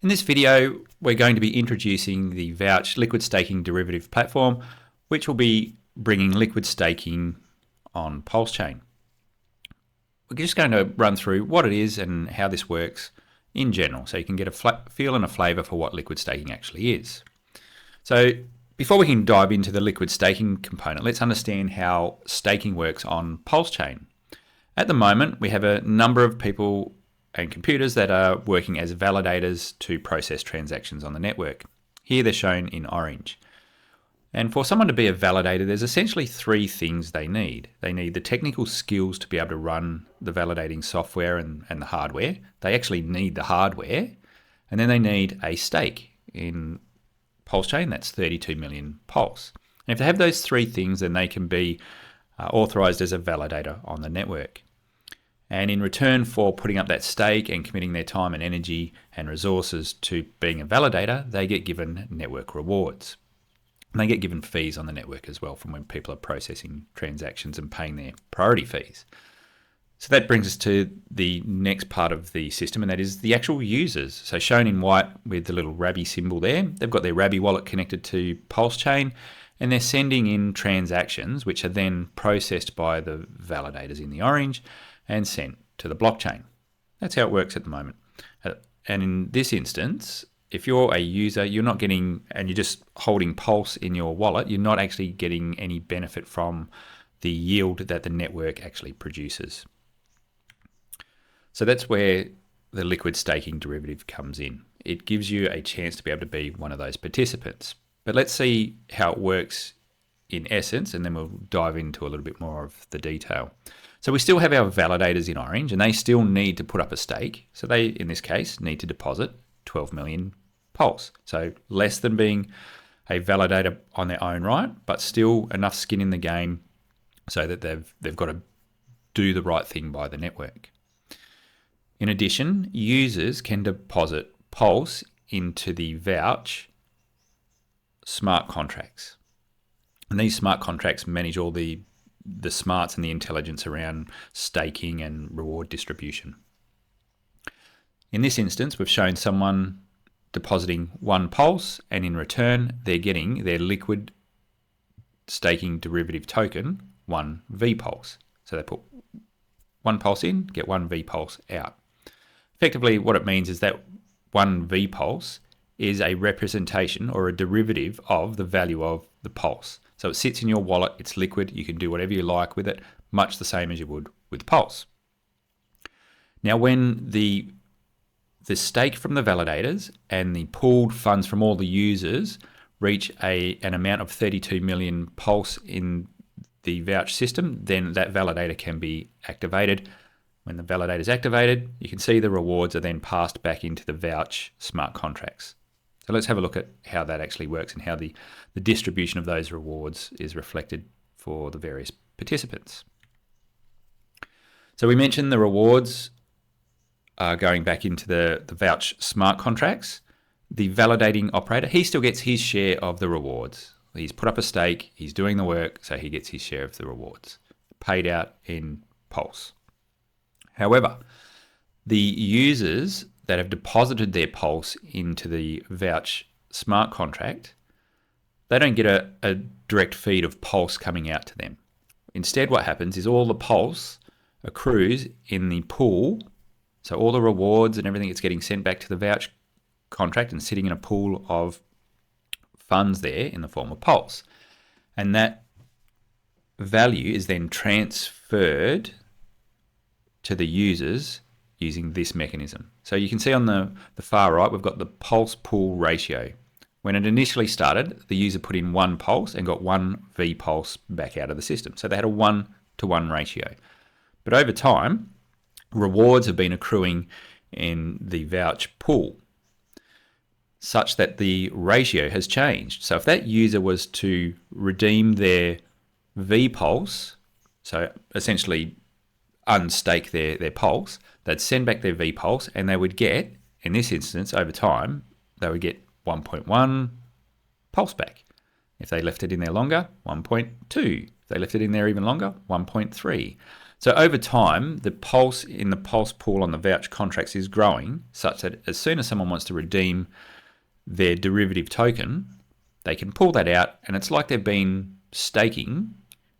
In this video, we're going to be introducing the Vouch Liquid Staking Derivative Platform, which will be bringing liquid staking on Pulsechain. We're just going to run through what it is and how this works in general, so you can get a feel and a flavour for what liquid staking actually is. So before we can dive into the liquid staking component, let's understand how staking works on Pulsechain. At the moment, we have a number of people and computers that are working as validators to process transactions on the network. Here they're shown in orange. And for someone to be a validator, there's essentially three things they need. They need the technical skills to be able to run the validating software and the hardware. They actually need the hardware. And then they need a stake. In Pulsechain, that's 32 million Pulse. And if they have those three things, then they can be authorized as a validator on the network. And in return for putting up that stake and committing their time and energy and resources to being a validator, they get given network rewards. And they get given fees on the network as well from when people are processing transactions and paying their priority fees. So that brings us to the next part of the system, and that is the actual users. So shown in white with the little Rabby symbol there, they've got their Rabby wallet connected to Pulsechain, and they're sending in transactions which are then processed by the validators in the orange and sent to the blockchain. That's how it works at the moment. And in this instance, if you're a user, you're not getting, and you're just holding Pulse in your wallet, you're not actually getting any benefit from the yield that the network actually produces. So that's where the liquid staking derivative comes in. It gives you a chance to be able to be one of those participants. But let's see how it works in essence, and then we'll dive into a little bit more of the detail. So we still have our validators in orange, and they still need to put up a stake. So they, in this case, need to deposit 12 million Pulse. So less than being a validator on their own right, but still enough skin in the game so that they've got to do the right thing by the network. In addition, users can deposit Pulse into the Vouch smart contracts. And these smart contracts manage all the smarts and the intelligence around staking and reward distribution. In this instance, we've shown someone depositing one Pulse, and in return, they're getting their liquid staking derivative token, one VPulse. So they put one Pulse in, get one VPulse out. Effectively, what it means is that one VPulse is a representation or a derivative of the value of the Pulse. So it sits in your wallet, it's liquid, you can do whatever you like with it, much the same as you would with Pulse. Now when the stake from the validators and the pooled funds from all the users reach an amount of 32 million Pulse in the Vouch system, then that validator can be activated. When the validator is activated, you can see the rewards are then passed back into the Vouch smart contracts. So let's have a look at how that actually works and how the distribution of those rewards is reflected for the various participants. So we mentioned the rewards are going back into the Vouch smart contracts. The validating operator, he still gets his share of the rewards. He's put up a stake, he's doing the work, so he gets his share of the rewards, paid out in Pulse. However, the users that have deposited their Pulse into the Vouch smart contract, they don't get a direct feed of Pulse coming out to them. Instead, what happens is all the Pulse accrues in the pool, so all the rewards and everything is getting sent back to the Vouch contract and sitting in a pool of funds there in the form of Pulse. And that value is then transferred to the users using this mechanism. So you can see on the far right, we've got the Pulse pool ratio. When it initially started, the user put in one Pulse and got one VPulse back out of the system. So they had a 1-to-1 ratio. But over time, rewards have been accruing in the Vouch pool such that the ratio has changed. So if that user was to redeem their VPulse, so essentially unstake their Pulse, they'd send back their VPulse and they would get, in this instance, over time, they would get 1.1 Pulse back. If they left it in there longer, 1.2. If they left it in there even longer, 1.3. So over time, the pulse in the pulse pool on the Vouch contracts is growing, such that as soon as someone wants to redeem their derivative token, they can pull that out, and it's like they've been staking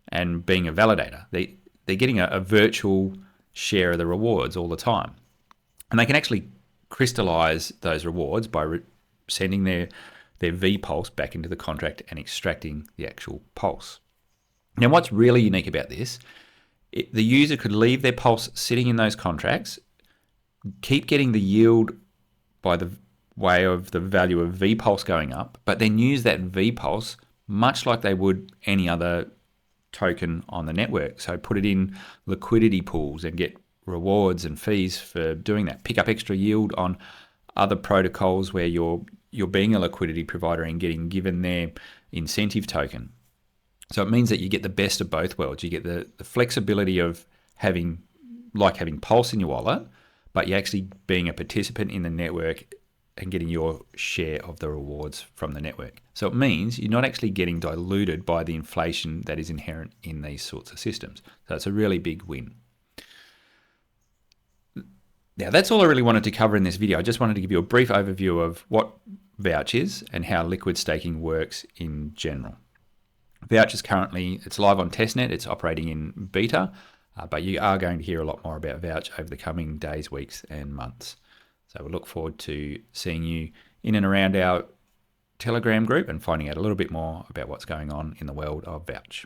and being a validator. They're getting a virtual share of the rewards all the time. And they can actually crystallize those rewards by sending their V pulse back into the contract and extracting the actual pulse. Now, what's really unique about this, the user could leave their pulse sitting in those contracts, keep getting the yield by the way of the value of V pulse going up, but then use that V pulse much like they would any other token on the network. So put it in liquidity pools and get rewards and fees for doing that. Pick up extra yield on other protocols where you're being a liquidity provider and getting given their incentive token. So it means that you get the best of both worlds. You get the flexibility of having Pulse in your wallet, but you're actually being a participant in the network and getting your share of the rewards from the network. So it means you're not actually getting diluted by the inflation that is inherent in these sorts of systems. So it's a really big win. Now, that's all I really wanted to cover in this video. I just wanted to give you a brief overview of what Vouch is and how liquid staking works in general. Vouch is currently, it's live on testnet, it's operating in beta, but you are going to hear a lot more about Vouch over the coming days, weeks, and months. So we look forward to seeing you in and around our Telegram group and finding out a little bit more about what's going on in the world of Vouch.